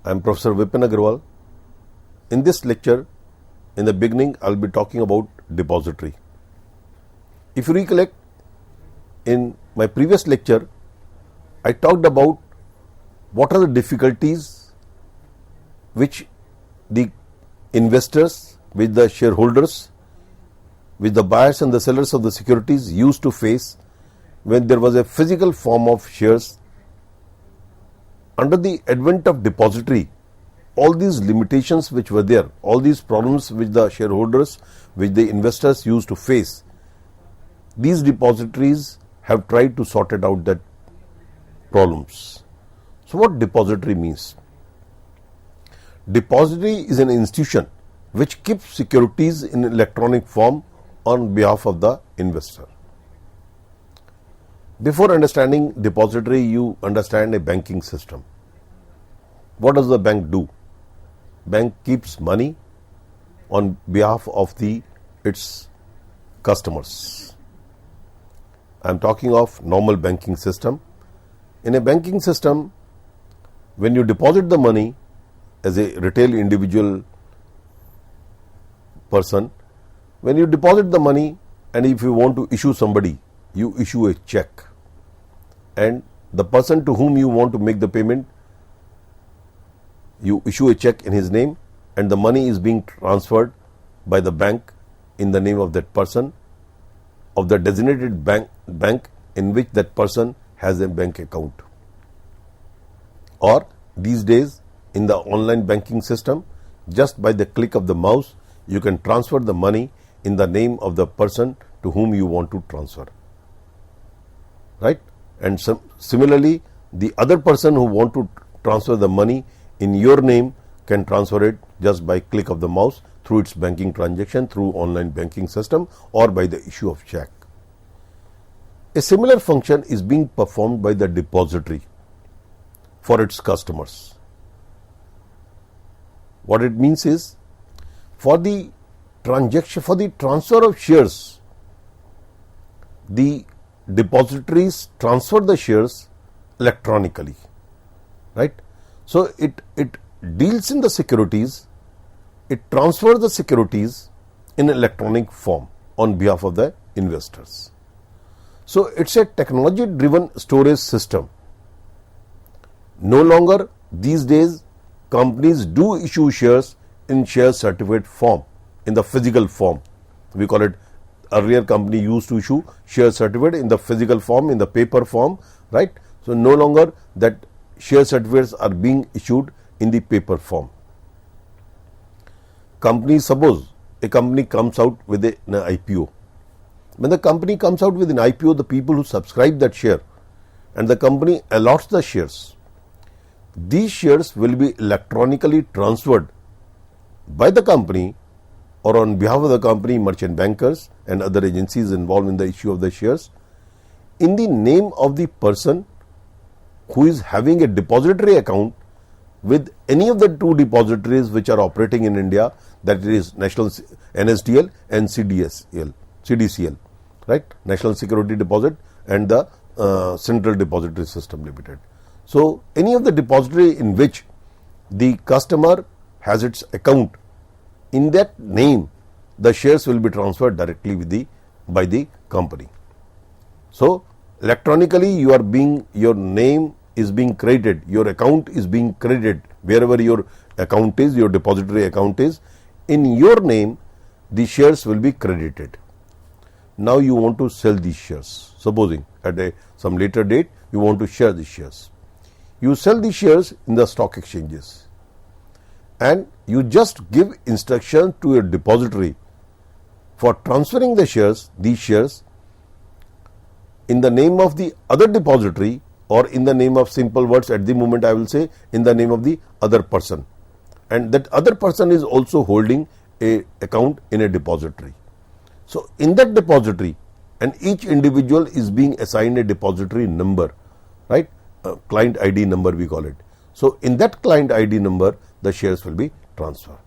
I am Professor Vipin Agarwal. In this lecture, in the beginning, I will be talking about depository. If you recollect, in my previous lecture, I talked about what are the difficulties which the investors, which the shareholders, which the buyers and the sellers of the securities used to face when there was a physical form of shares. Under the advent of depository, all these limitations which were there, all these problems which the shareholders, which the investors used to face, these depositories have tried to sort it out that problems. So what depository means? Depository is an institution which keeps securities in electronic form on behalf of the investor. Before understanding depository, you understand a banking system. What does the bank do? Bank keeps money on behalf of its customers. I am talking of normal banking system. In a banking system, when you deposit the money as a retail individual person, when you deposit the money and if you want to issue somebody, you issue a check, and the person to whom you want to make the payment, you issue a check in his name, and the money is being transferred by the bank in the name of that person, of the designated bank in which that person has a bank account. Or these days in the online banking system, just by the click of the mouse, you can transfer the money in the name of the person to whom you want to transfer. Right? And similarly, the other person who want to transfer the money in your name can transfer it just by click of the mouse through its banking transaction, through online banking system, or by the issue of check. A similar function is being performed by the depository for its customers. What it means is, for the transaction, for the transfer of shares, the depositories transfer the shares electronically, right? So it deals in the securities, it transfers the securities in electronic form on behalf of the investors. So it's a technology driven storage system. No longer these days companies do issue shares in share certificate form, in the physical form. We call it, earlier company used to issue share certificate in the physical form, in the paper form, right? So no longer that share certificates are being issued in the paper form. Suppose a company comes out with an IPO. When the company comes out with an IPO, the people who subscribe that share and the company allots the shares, these shares will be electronically transferred by the company or on behalf of the company, merchant bankers and other agencies involved in the issue of the shares, in the name of the person who is having a depository account with any of the two depositories which are operating in India, that is National NSDL and CDCL, right? National Security Deposit and the Central Depository System Limited. So any of the depository in which the customer has its account, in that name the shares will be transferred directly by the company. So electronically your name is being credited, your account is being credited, wherever your account is, your depository account is, in your name the shares will be credited. Now you want to sell these shares. Supposing at some later date you want to share these shares. You sell these shares in the stock exchanges and you just give instruction to your depository for transferring the shares, these shares, in the name of the other depository, or in the name of, simple words at the moment I will say, in the name of the other person, and that other person is also holding a account in a depository. So in that depository, and each individual is being assigned a depository number, right? Client ID number we call it. So in that client ID number the shares will be transferred.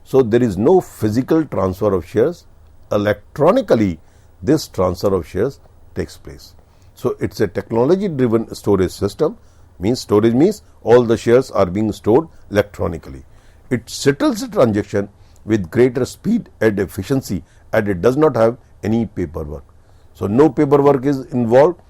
So there is no physical transfer of shares, electronically this transfer of shares takes place. So it's a technology driven storage system means storage means all the shares are being stored electronically. It settles the transaction with greater speed and efficiency, and it does not have any paperwork. So no paperwork is involved,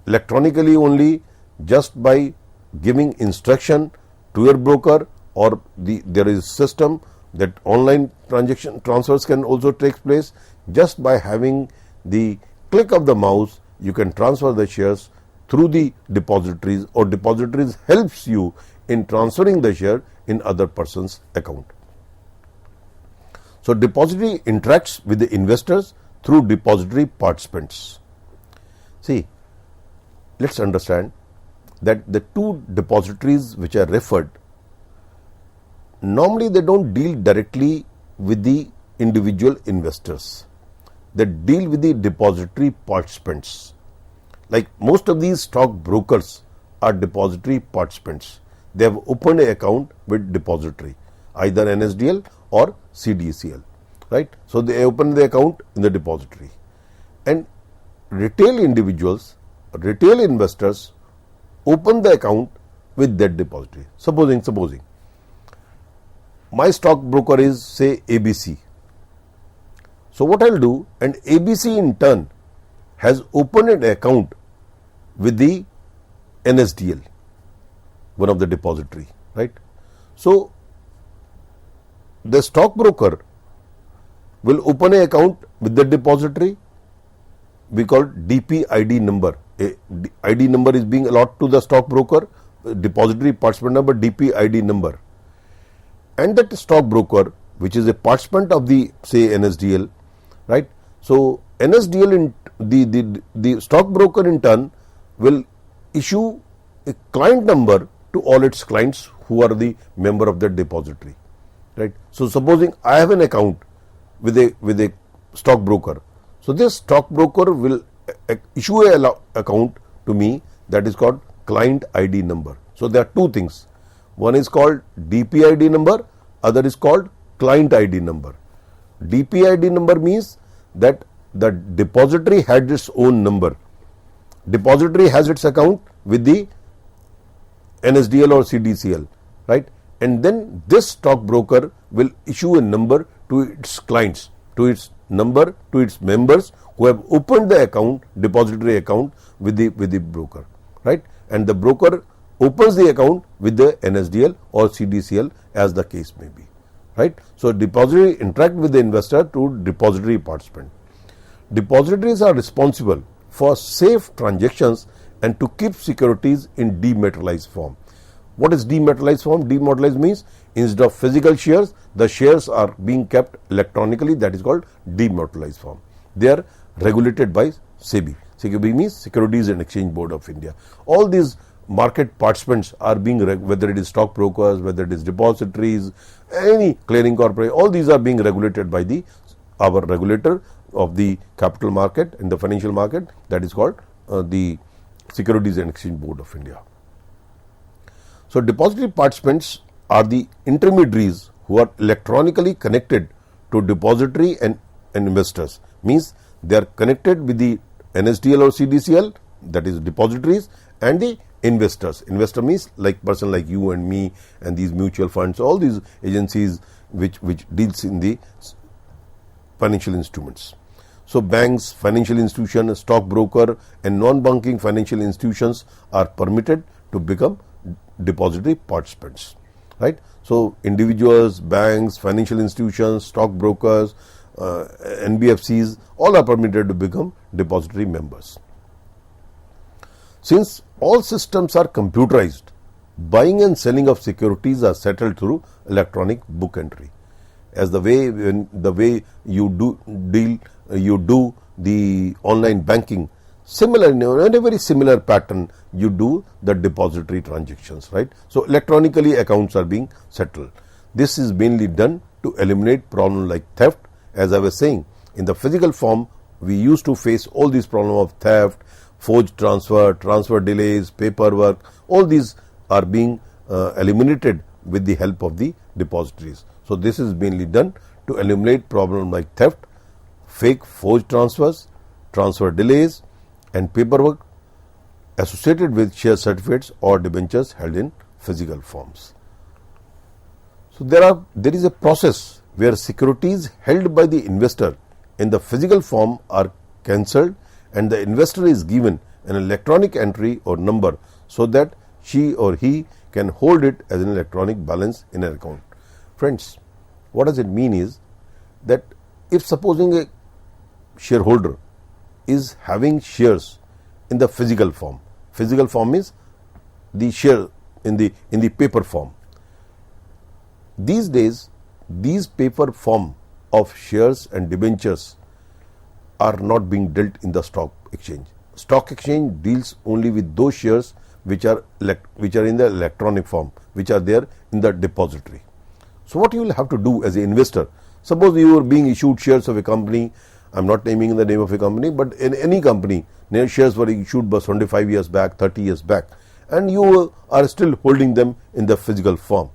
electronically only, just by giving instruction to your broker, or there is system that online transaction transfers can also take place. Just by having the click of the mouse, you can transfer the shares through the depositories, or depositories helps you in transferring the share in other person's account. So depository interacts with the investors through depository participants. See, let's understand that the two depositories which are referred, normally they don't deal directly with the individual investors. They deal with the depository participants. Like most of these stock brokers are depository participants. They have opened an account with depository, either NSDL or CDCL, right? So they open the account in the depository, and retail individuals, retail investors open the account with that depository. Supposing my stock broker is, say, ABC. So what I'll do, and ABC in turn has opened an account with the NSDL, one of the depository, right? So the stockbroker will open an account with the depository. We call DPID number. A ID number is being allotted to the stockbroker, depository participant number, DPID number. And that stockbroker, which is a participant of the, say, NSDL, right? So NSDL in the stockbroker in turn will issue a client number to all its clients who are the member of that depository, right? So supposing I have an account with a stockbroker, so this stockbroker will issue an account to me that is called client ID number. So there are two things. One is called DPID number, other is called client ID number. DPID number means that the depository had its own number. Depository has its account with the NSDL or CDCL, right? And then this stockbroker will issue a number to its clients, to its number, to its members who have opened the account, depository account with the broker, right? And the broker opens the account with the NSDL or CDCL as the case may be, right? So depository interact with the investor to depository participant. Depositories are responsible for safe transactions and to keep securities in dematerialized form. What is dematerialized form? Dematerialized means instead of physical shares, the shares are being kept electronically. That is called dematerialized form. They are regulated by SEBI. SEBI means Securities and Exchange Board of India. All these market participants are being, whether it is stockbrokers, whether it is depositories, any clearing corporation, all these are being regulated by our regulator of the capital market and the financial market, that is called the Securities and Exchange Board of India. So depository participants are the intermediaries who are electronically connected to depository and investors. Means they are connected with the NSDL or CDCL, that is depositories, and the investors. Investor means like person like you and me and these mutual funds, all these agencies which deals in the financial instruments. So banks, financial institutions, stockbroker and non-banking financial institutions are permitted to become depository participants, right? So individuals, banks, financial institutions, stockbrokers, NBFCs, all are permitted to become depository members. Since all systems are computerized, buying and selling of securities are settled through electronic book entry. As the way you do the online banking, similar in a very similar pattern you do the depository transactions, right? So electronically accounts are being settled. This is mainly done to eliminate problems like theft. As I was saying, in the physical form we used to face all these problems of theft, forged transfer delays, paperwork. All these are being eliminated with the help of the depositories. So this is mainly done to eliminate problems like theft, fake forged transfers, transfer delays and paperwork. associated with share certificates or debentures held in physical forms. So there is a process where securities held by the investor in the physical form are cancelled and the investor is given an electronic entry or number so that she or he can hold it as an electronic balance in an account. Friends, what does it mean is that if supposing a shareholder is having shares in the physical form means the share in the paper form. These days, these paper form of shares and debentures are not being dealt in the stock exchange. Stock exchange deals only with those shares which are in the electronic form, which are there in the depository. So what you will have to do as an investor, suppose you are being issued shares of a company, I am not naming the name of a company, but in any company, shares were issued by 25 years back, 30 years back, and you are still holding them in the physical form.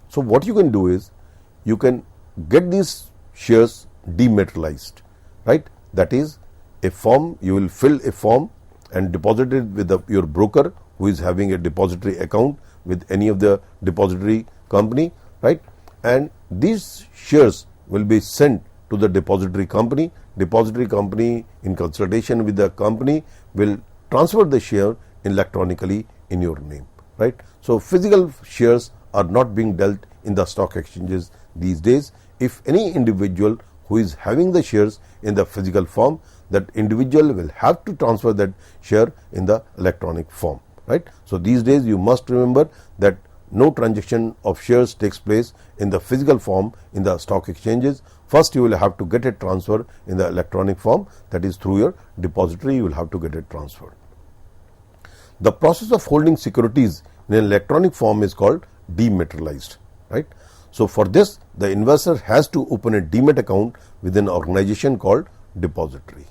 So what you can do is, you can get these shares dematerialized, right? That is, a form, you will fill a form and deposit it with your broker who is having a depository account with any of the depository company, right? And these shares will be sent to the depository company. Depository company, in consultation with the company, will transfer the share electronically in your name, right? So physical shares are not being dealt in the stock exchanges these days. If any individual who is having the shares in the physical form, that individual will have to transfer that share in the electronic form, right? So these days you must remember that no transaction of shares takes place in the physical form in the stock exchanges. First you will have to get it transferred in the electronic form, that is through your depository you will have to get it transferred. The process of holding securities in an electronic form is called dematerialized, right? So for this, the investor has to open a demat account with an organization called depository.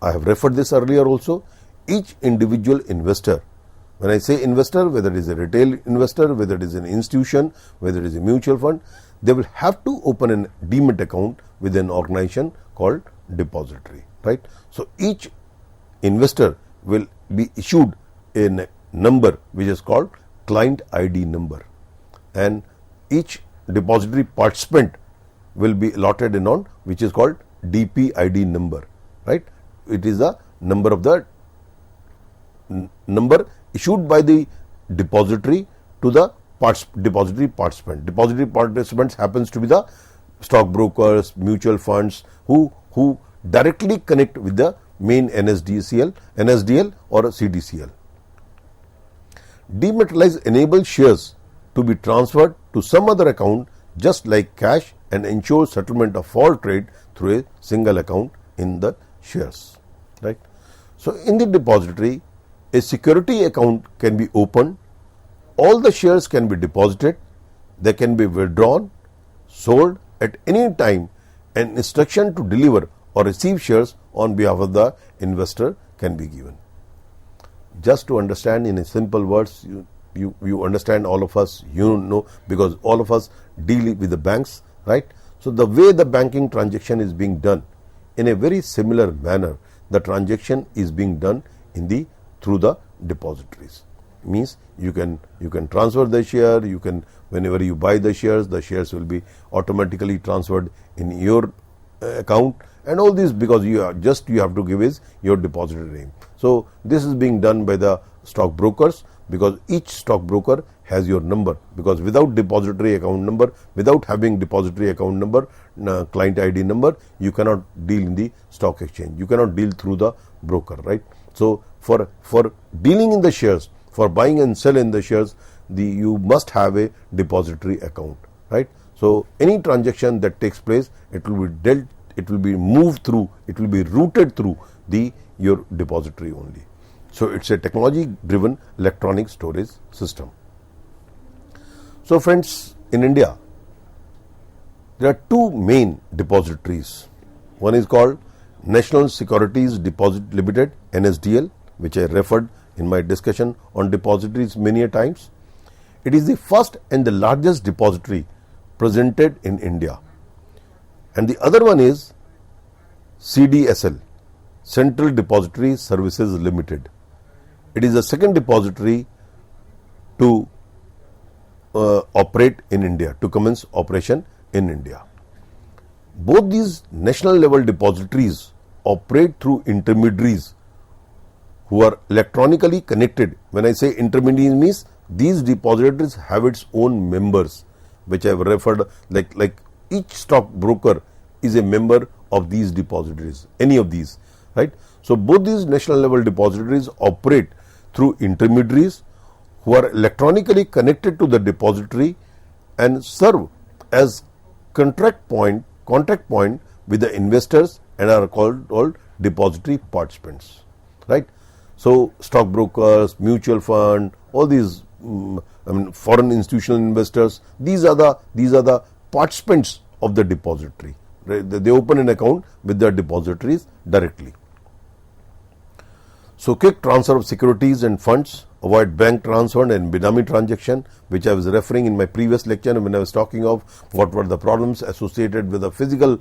I have referred this earlier also. Each individual investor, when I say investor, whether it is a retail investor, whether it is an institution, whether it is a mutual fund, they will have to open a demat account with an organization called depository, right? So each investor will be issued a number which is called client ID number, and each depository participant will be allotted a node which is called DPID number, right? It is the number of the number issued by the depository to the depository participant. Depository participants happens to be the stockbrokers, mutual funds who directly connect with the main NSDL or CDCL. Dematerialize enables shares to be transferred to some other account just like cash and ensure settlement of all trade through a single account in the shares, right? So in the depository, a security account can be opened, all the shares can be deposited, they can be withdrawn, sold at any time, and instruction to deliver or receive shares on behalf of the investor can be given. Just to understand in a simple words, you understand, all of us, you know, because all of us deal with the banks, right? So the way the banking transaction is being done, in a very similar manner, the transaction is being done through the depositories. Means you can transfer the share, you can, whenever you buy the shares will be automatically transferred in your account, and all this because you have to give is your depository name. So this is being done by the stockbrokers, because each stockbroker has your number, because without depository account number, without having depository account number, client ID number, you cannot deal in the stock exchange, you cannot deal through the broker, right? So for dealing in the shares, for buying and selling the shares, you must have a depository account, right? So any transaction that takes place, it will be dealt, it will be moved through, it will be routed through your depository only. So it's a technology driven electronic storage system. So friends, in India, there are two main depositories. One is called National Securities Deposit Limited, NSDL, which I referred in my discussion on depositories many a times. It is the first and the largest depository presented in India. And the other one is CDSL, Central Depository Services Limited. it is the second depository to operate in India, to commence operation in India. Both these national level depositories operate through intermediaries who are electronically connected. When I say intermediaries, means these depositories have its own members, which I have referred, like each stock broker is a member of these depositories, any of these, right? So both these national level depositories operate through intermediaries who are electronically connected to the depository and serve as contact point with the investors and are called depository participants, right? So stockbrokers, mutual fund, all these foreign institutional investors, these are the participants of the depository. Right? They open an account with the depositories directly. So quick transfer of securities and funds, avoid bank transfer and Benami transaction, which I was referring in my previous lecture when I was talking of what were the problems associated with the physical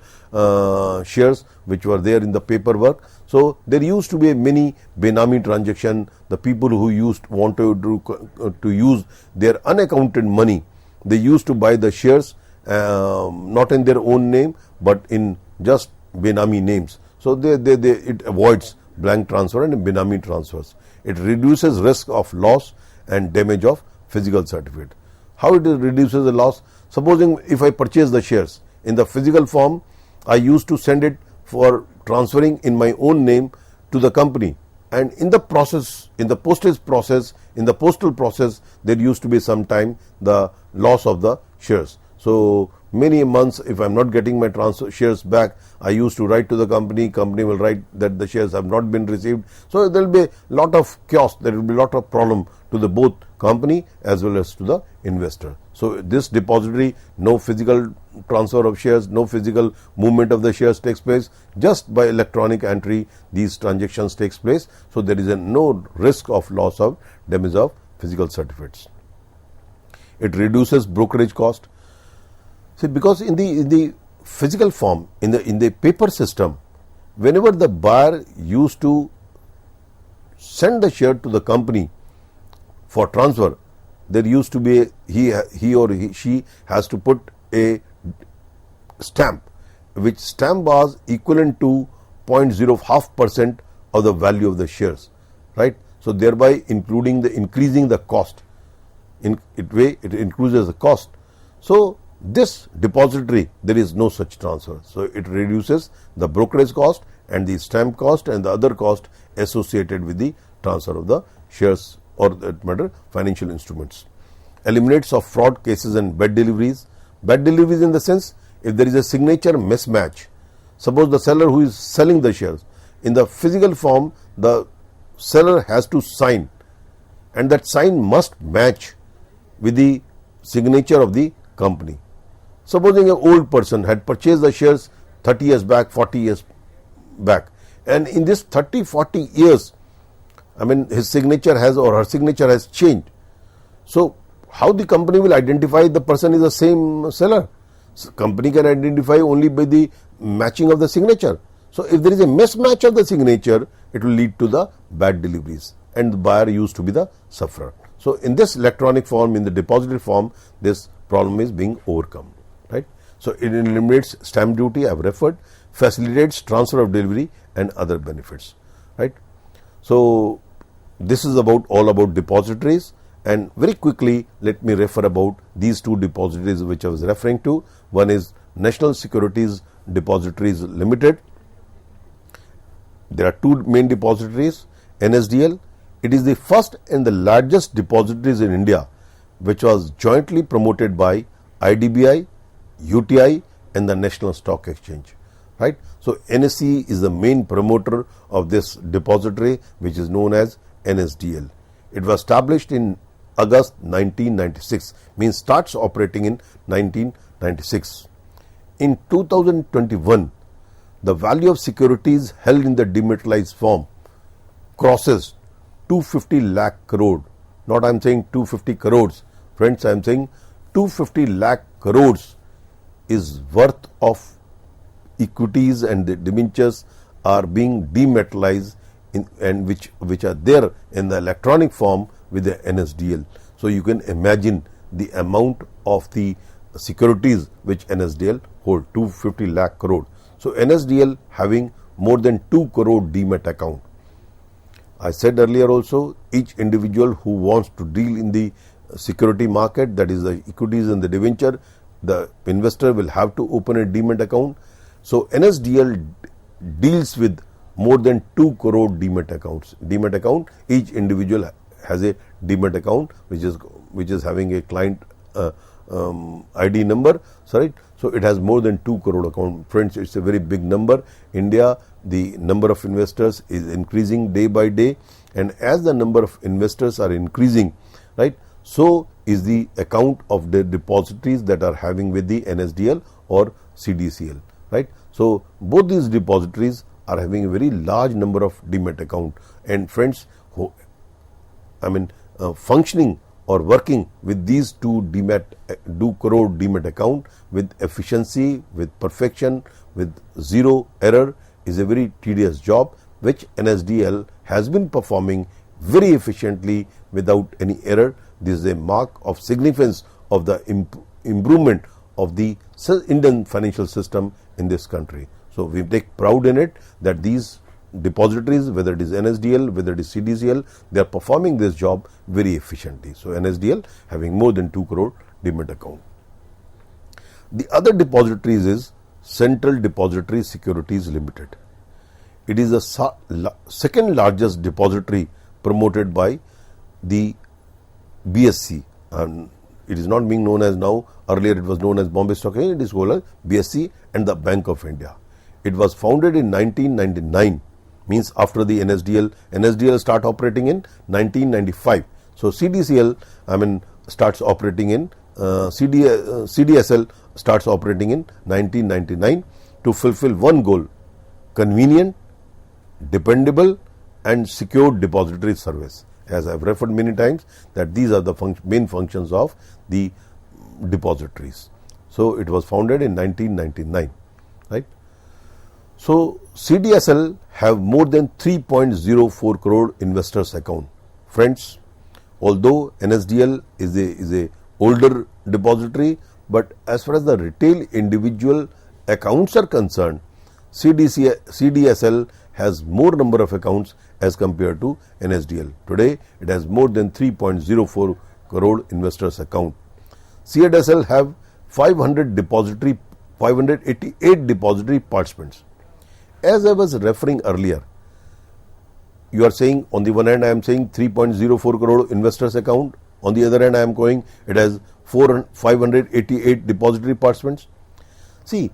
shares which were there in the paperwork. So there used to be a mini Benami transaction. The people who want to use their unaccounted money, they used to buy the shares not in their own name but in just Benami names. So it avoids blank transfer and Benami transfers. It reduces risk of loss and damage of physical certificate. How it reduces the loss? Supposing if I purchase the shares in the physical form, I used to send it for transferring in my own name to the company, and in the process, in the postage process, in the postal process, there used to be sometime the loss of the shares. So many months, if I am not getting my shares back, I used to write to the company will write that the shares have not been received. So there will be a lot of chaos, there will be a lot of problem to the both company as well as to the investor. So this depository, no physical transfer of shares, no physical movement of the shares takes place, just by electronic entry these transactions takes place. So there is no risk of loss of damage of physical certificates. It reduces brokerage cost. See, because in the physical form, in the paper system, whenever the buyer used to send the share to the company for transfer, there used to be he or she has to put a stamp, which stamp was equivalent to 0.05% of the value of the shares, right? So thereby increasing the cost. It increases the cost. So this depository, there is no such transfer. So it reduces the brokerage cost and the stamp cost and the other cost associated with the transfer of the shares or that matter financial instruments. Eliminates of fraud cases and bad deliveries. Bad deliveries in the sense, if there is a signature mismatch, suppose the seller who is selling the shares, in the physical form the seller has to sign, and that sign must match with the signature of the company. Supposing an old person had purchased the shares 30 years back, 40 years back, and in this 30-40 years, his signature has or her signature has changed. So how the company will identify the person is the same seller? So company can identify only by the matching of the signature. So if there is a mismatch of the signature, it will lead to the bad deliveries, and the buyer used to be the sufferer. So in this electronic form, in the depository form, this problem is being overcome, right? So it eliminates stamp duty, I have referred, facilitates transfer of delivery and other benefits, right? So this is all about depositories, and very quickly let me refer about these two depositories which I was referring to. One is National Securities Depositories Limited. There are two main depositories. NSDL, it is the first and the largest depositories in India, which was jointly promoted by IDBI, UTI and the National Stock Exchange, right? So NSE is the main promoter of this depository, which is known as NSDL. It was established in August 1996, means starts operating in 1996. In 2021, the value of securities held in the dematerialized form crosses 250 lakh crore. Not I am saying 250 crores. Friends, I am saying 250 lakh crores is worth of equities and the debentures are being dematerialized and which are there in the electronic form with the NSDL. So you can imagine the amount of the securities which NSDL hold, 250 lakh crore. So NSDL having more than 2 crore demat account. I said earlier also, each individual who wants to deal in the security market, that is the equities and the debenture, the investor will have to open a demat account. So NSDL deals with more than 2 crore demat accounts. Demat account, each individual has a demat account which is having a client ID number. Sorry, so it has more than 2 crore account. Friends, it's a very big number. India, the number of investors is increasing day by day, and as the number of investors are increasing, right, so is the account of the depositories that are having with the NSDL or CDCL, right. So both these depositories are having a very large number of demat account, and friends, functioning or working with these 2 crore demat account with efficiency, with perfection, with zero error is a very tedious job, which NSDL has been performing very efficiently without any error. This is a mark of significance of the improvement of the Indian financial system in this country. So we take pride in it that these depositories, whether it is NSDL, whether it is CDCL, they are performing this job very efficiently. So NSDL having more than 2 crore demat account. The other depositories is Central Depository Securities Limited. It is the second largest depository promoted by the BSE, and it is not being known as now. Earlier it was known as Bombay Stock Exchange. It is called as BSE and the Bank of India. It was founded in 1999, means after the NSDL start operating in 1995. So CDCL starts operating in CDSL starts operating in 1999 to fulfill one goal: convenient, dependable and secure depository service. As I have referred many times that these are the main functions of the depositories. So it was founded in 1999, right. So CDSL have more than 3.04 crore investors account. Friends, although NSDL is a older depository, but as far as the retail individual accounts are concerned, CDSL has more number of accounts as compared to NSDL. Today it has more than 3.04 crore investors account. CDSL have 588 depository participants. As I was referring earlier, you are saying on the one hand I am saying 3.04 crore investors account, on the other hand I am going it has 588 depository participants. See,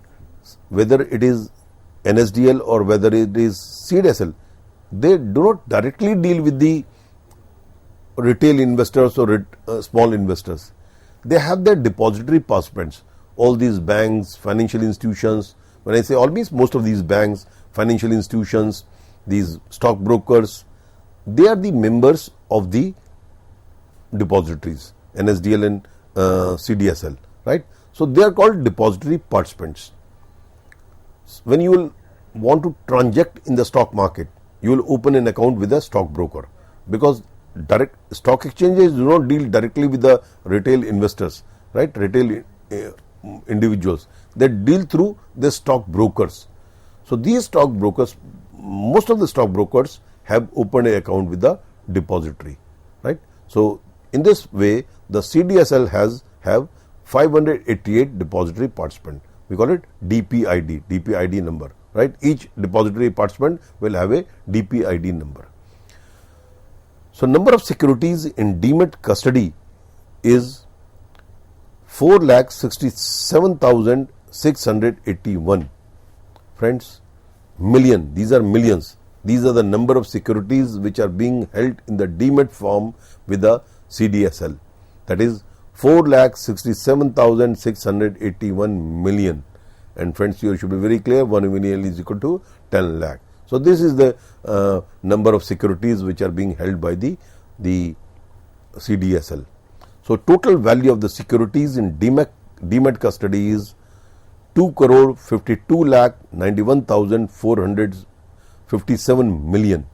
whether it is NSDL or whether it is CDSL, they do not directly deal with the retail investors or small investors. They have their depository participants. All these banks, financial institutions, when I say all means most of these banks, financial institutions, these stockbrokers, they are the members of the depositories, NSDL and CDSL, right. So they are called depository participants. When you will want to transact in the stock market, you will open an account with a stockbroker, because direct stock exchanges do not deal directly with the retail investors, right, retail individuals. They deal through the stockbrokers. So these stockbrokers, most of the stockbrokers have opened an account with the depository, right. So in this way the CDSL have 588 depository participants. We call it DPID number, right. Each depository participant will have a DPID number. So number of securities in demat custody is 4,67,681. Friends, million, these are millions. These are the number of securities which are being held in the demat form with the CDSL. That is 4,67,681 million. And friends, you should be very clear, 1 million is equal to 10 lakh. So this is the number of securities which are being held by the CDSL. So total value of the securities in demat custody is 2 crore 52 lakh 91,457 million.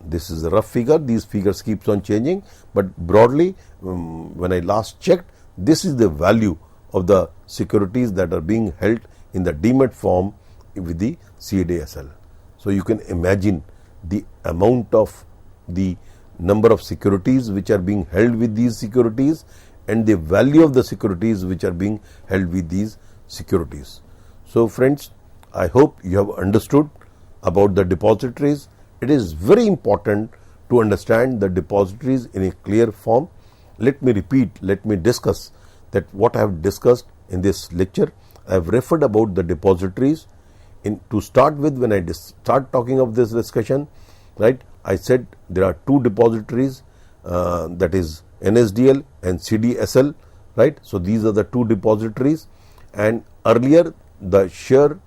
This is a rough figure. These figures keeps on changing, but broadly, when I last checked, this is the value of the securities that are being held in the demat form with the CDSL. So you can imagine the amount of the number of securities which are being held with these securities and the value of the securities which are being held with these securities. So friends, I hope you have understood about the depositories. It is very important to understand the depositories in a clear form. Let me repeat, let me discuss that what I have discussed in this lecture. I have referred about the depositories. To start with, when I start talking of this discussion, right, I said there are two depositories, that is NSDL and CDSL, right. So these are the two depositories, and earlier the share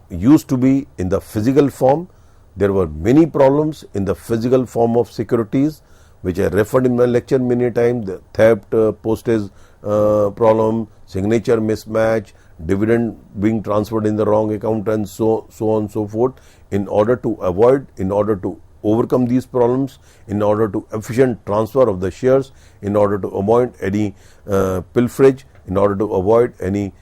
used to be in the physical form. There were many problems in the physical form of securities, which I referred in my lecture many times: the theft, postage problem, signature mismatch, dividend being transferred in the wrong account, and so on and so forth. In order to overcome these problems, in order to efficient transfer of the shares, in order to avoid any pilferage, in order to avoid any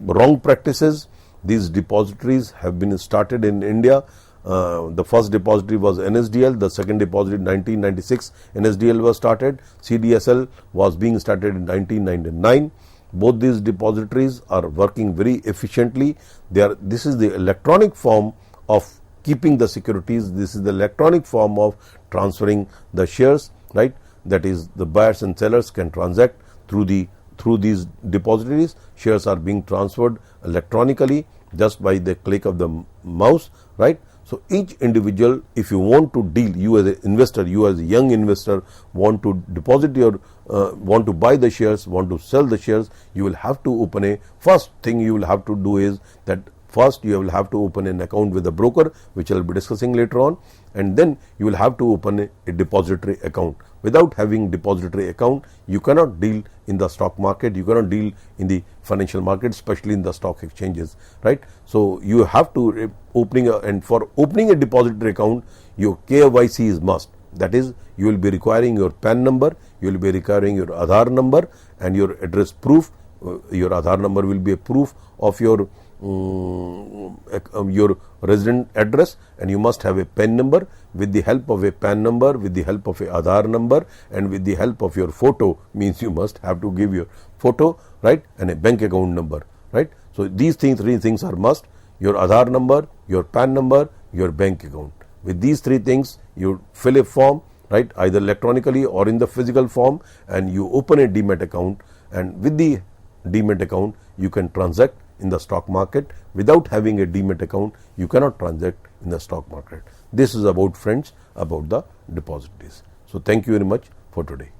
wrong practices, these depositories have been started in India. The first depository was NSDL, the second depository in 1996 NSDL was started. CDSL was being started in 1999. Both these depositories are working very efficiently. This is the electronic form of keeping the securities. This is the electronic form of transferring the shares, right? That is, the buyers and sellers can transact through these depositories. Shares are being transferred electronically just by the click of the mouse, right? So each individual, if you want to deal, you as an investor, you as a young investor, want to deposit your, want to buy the shares, want to sell the shares, you will have to open first thing you will have to do is that first you will have to open an account with a broker, which I will be discussing later on, and then you will have to open a depository account. Without having depository account, you cannot deal in the stock market, you cannot deal in the financial market, especially in the stock exchanges, right? So you have to and for opening a depository account, your KYC is must. That is, you will be requiring your PAN number, you will be requiring your Aadhaar number and your address proof. Your Aadhaar number will be a proof of your resident address, and you must have a PAN number. With the help of a PAN number, with the help of a Aadhaar number, and with the help of your photo, means you must have to give your photo, right, and a bank account number, right. So these three things are must: your Aadhaar number, your PAN number, your bank account. With these three things, you fill a form, right, either electronically or in the physical form, and you open a demat account, and with the demat account you can transact in the stock market. Without having a demat account, you cannot transact in the stock market. This is about, friends, about the depositories. So thank you very much for today.